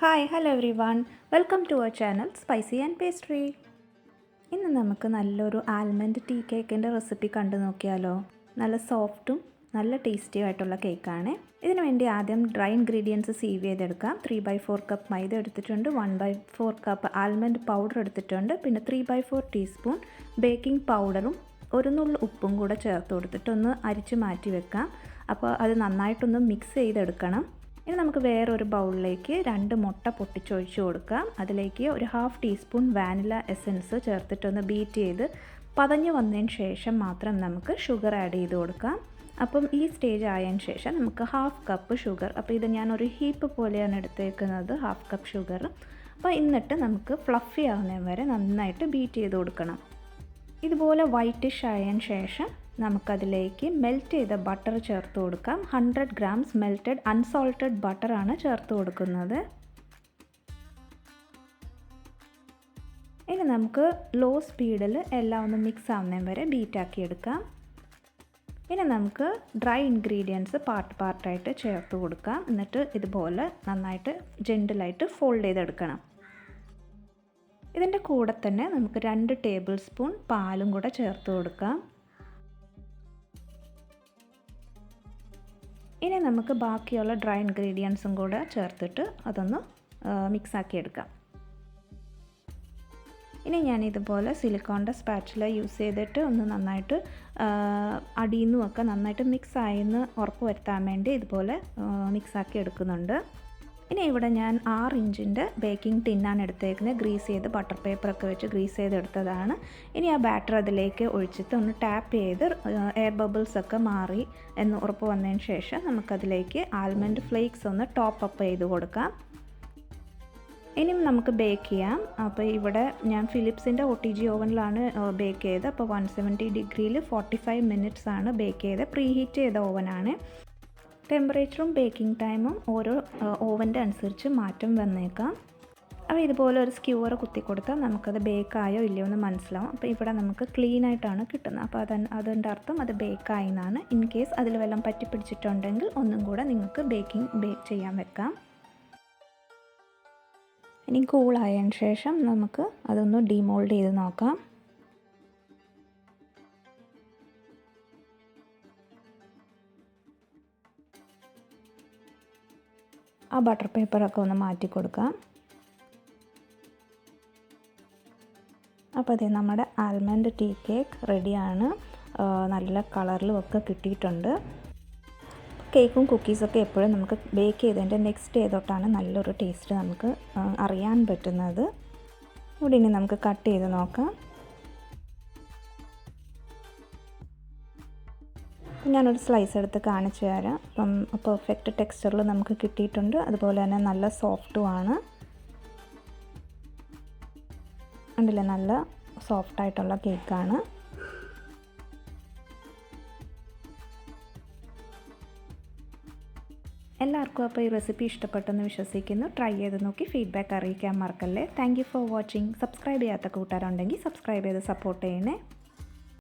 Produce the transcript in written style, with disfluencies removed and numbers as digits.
Hi hello everyone, welcome to our channel spicy and pastry. ഇന്ന് നമുക്ക് നല്ലൊരു almond tea കേക്കിൻ്റെ recipe കണ്ടു നോക്കിയാലോ. നല്ല സോഫ്റ്റും നല്ല ടേസ്റ്റിയും ആയിട്ടുള്ള കേക്കാണ്. ഇതിനു വേണ്ടി ആദ്യം ഡ്രൈ ഇൻഗ്രീഡിയൻസ് സീവ് ചെയ്തെടുക്കാം. 3/4 കപ്പ് മൈദ എടുത്തിട്ടുണ്ട്, 1/4 കപ്പ് ആൽമണ്ട് പൗഡർ എടുത്തിട്ടുണ്ട്, പിന്നെ 3/4 ടീസ്പൂൺ ബേക്കിംഗ് പൗഡറും ഒരു നുള്ളു ഉപ്പും കൂടെ ചേർത്ത് കൊടുത്തിട്ടൊന്ന് അരിച്ച് മാറ്റി വെക്കാം. അപ്പോൾ അത് നന്നായിട്ടൊന്ന് മിക്സ് ചെയ്തെടുക്കണം. ഇനി നമുക്ക് വേറൊരു ബൗളിലേക്ക് 2 മുട്ട പൊട്ടിച്ചൊഴിച്ച് കൊടുക്കാം. അതിലേക്ക് ഒരു 1/2 ടീസ്പൂൺ വാനില എസൻസ് ചേർത്തിട്ടൊന്ന് ബീറ്റ് ചെയ്ത് പതഞ്ഞ് വന്നതിന് ശേഷം മാത്രം നമുക്ക് ഷുഗർ ആഡ് ചെയ്ത് കൊടുക്കാം. അപ്പം ഈ സ്റ്റേജ് ആയതിന് ശേഷം നമുക്ക് 1/2 കപ്പ് ഷുഗർ, അപ്പോൾ ഇത് ഞാനൊരു ഹീപ്പ് പോലെയാണ് എടുത്തേക്കുന്നത്, 1/2 കപ്പ് ഷുഗർ. അപ്പോൾ എന്നിട്ട് നമുക്ക് ഫ്ലഫി ആവുന്നതിന് വരെ നന്നായിട്ട് ബീറ്റ് ചെയ്ത് കൊടുക്കണം. ഇതുപോലെ വൈറ്റിഷ് ആയതിന് ശേഷം നമുക്കതിലേക്ക് മെൽറ്റ് ചെയ്ത ബട്ടർ ചേർത്ത് കൊടുക്കാം. 100 ഗ്രാംസ് മെൽറ്റഡ് അൺസോൾട്ടഡ് ബട്ടറാണ് ചേർത്ത് കൊടുക്കുന്നത്. ഇനി നമുക്ക് ലോ സ്പീഡിൽ എല്ലാം ഒന്ന് മിക്സ് ആവുന്നതിന് വരെ ബീറ്റാക്കി എടുക്കാം. ഇനി നമുക്ക് ഡ്രൈ ഇൻഗ്രീഡിയൻസ് പാർട്ടായിട്ട് ചേർത്ത് കൊടുക്കാം. എന്നിട്ട് ഇതുപോലെ നന്നായിട്ട് ജെൻറ്റിലായിട്ട് ഫോൾഡ് ചെയ്തെടുക്കണം. ഇതിൻ്റെ കൂടെ തന്നെ നമുക്ക് 2 ടേബിൾ സ്പൂൺ പാലും കൂടെ ചേർത്ത് കൊടുക്കാം. ഇനി നമുക്ക് ബാക്കിയുള്ള ഡ്രൈ ഇൻഗ്രീഡിയൻസും കൂടെ ചേർത്തിട്ട് അതൊന്ന് മിക്സാക്കി എടുക്കാം. ഇനി ഞാൻ ഇതുപോലെ സിലിക്കോണിൻ്റെ സ്പാച്ചുല യൂസ് ചെയ്തിട്ട് ഒന്ന് നന്നായിട്ട് അടിയിൽ നിന്നുമൊക്കെ നന്നായിട്ട് മിക്സ് ആയെന്ന് ഉറപ്പ് വരുത്താൻ വേണ്ടി ഇതുപോലെ മിക്സാക്കി എടുക്കുന്നുണ്ട്. ഇനി ഇവിടെ ഞാൻ 6 ഇഞ്ചിൻ്റെ ബേക്കിംഗ് ടിന്നാണ് എടുത്തേക്കുന്നത്. ഗ്രീസ് ചെയ്ത് ബട്ടർ പേപ്പറൊക്കെ വെച്ച് ഗ്രീസ് ചെയ്തെടുത്തതാണ്. ഇനി ആ ബാറ്റർ അതിലേക്ക് ഒഴിച്ചിട്ട് ഒന്ന് ടാപ്പ് ചെയ്ത് എയർ ബബിൾസൊക്കെ മാറി എന്ന് ഉറപ്പ് വന്നതിന് ശേഷം നമുക്കതിലേക്ക് ആൽമണ്ട് ഫ്ലേക്സ് ഒന്ന് ടോപ്പ് അപ്പ് ചെയ്ത് കൊടുക്കാം. ഇനിയും നമുക്ക് ബേക്ക് ചെയ്യാം. അപ്പോൾ ഇവിടെ ഞാൻ ഫിലിപ്സിൻ്റെ OTG ഓവനിലാണ് ബേക്ക് ചെയ്തത്. അപ്പോൾ 170 ഡിഗ്രിയിൽ 45 മിനിറ്റ്സ് ആണ് ബേക്ക് ചെയ്തത്. പ്രീ ഹീറ്റ് ചെയ്ത ഓവനാണ്. ടെമ്പറേച്ചറും ബേക്കിംഗ് ടൈമും ഓരോ ഓവൻ്റെ അനുസരിച്ച് മാറ്റം വന്നേക്കാം. അപ്പോൾ ഇതുപോലെ ഒരു സ്ക്യൂവർ കുത്തി കൊടുത്താൽ നമുക്കത് ബേക്കായോ ഇല്ലയോ എന്ന് മനസ്സിലാവും. അപ്പോൾ ഇവിടെ നമുക്ക് ക്ലീൻ ആയിട്ടാണ് കിട്ടുന്നത്. അപ്പോൾ അതിൻ്റെ അർത്ഥം അത് ബേക്കായി എന്നാണ്. ഇൻ കേസ് അതിൽ വല്ലതും പറ്റിപ്പിടിച്ചിട്ടുണ്ടെങ്കിൽ ഒന്നും കൂടെ നിങ്ങൾക്ക് ബേക്ക് ചെയ്യാൻ വെക്കാം. ഇനി കൂളായതിന് ശേഷം നമുക്ക് അതൊന്ന് ഡീമോൾഡ് ചെയ്ത് നോക്കാം. ആ ബട്ടർ പേപ്പറൊക്കെ ഒന്ന് മാറ്റി കൊടുക്കാം. അപ്പോൾ അതെ, നമ്മുടെ ആൽമണ്ട് ടീ കേക്ക് റെഡിയാണ്. നല്ല കളറിലും ഒക്കെ കിട്ടിയിട്ടുണ്ട്. കേക്കും കുക്കീസൊക്കെ എപ്പോഴും നമുക്ക് ബേക്ക് ചെയ്തതിൻ്റെ നെക്സ്റ്റ് ഡേ തൊട്ടാണ് നല്ലൊരു ടേസ്റ്റ് നമുക്ക് അറിയാൻ പറ്റുന്നത്. ഇവിടെ ഇനി നമുക്ക് കട്ട് ചെയ്ത് നോക്കാം. ഞാനൊരു സ്ലൈസ് എടുത്ത് കാണിച്ചു തരാം. അപ്പം പെർഫെക്റ്റ് ടെക്സ്ചറിൽ നമുക്ക് കിട്ടിയിട്ടുണ്ട്. അതുപോലെ തന്നെ നല്ല സോഫ്റ്റുമാണ്. ഉണ്ടല്ലേ, നല്ല സോഫ്റ്റായിട്ടുള്ള കേക്കാണ്. എല്ലാവർക്കും അപ്പോൾ ഈ റെസിപ്പി ഇഷ്ടപ്പെട്ടെന്ന് വിശ്വസിക്കുന്നു. ട്രൈ ചെയ്ത് നോക്കി ഫീഡ്ബാക്ക് അറിയിക്കാൻ മറക്കല്ലേ. Thank you for watching. Subscribe ചെയ്യാത്ത കൂട്ടുകാരുണ്ടെങ്കിൽ സബ്സ്ക്രൈബ് ചെയ്ത് സപ്പോർട്ട് ചെയ്യണേ.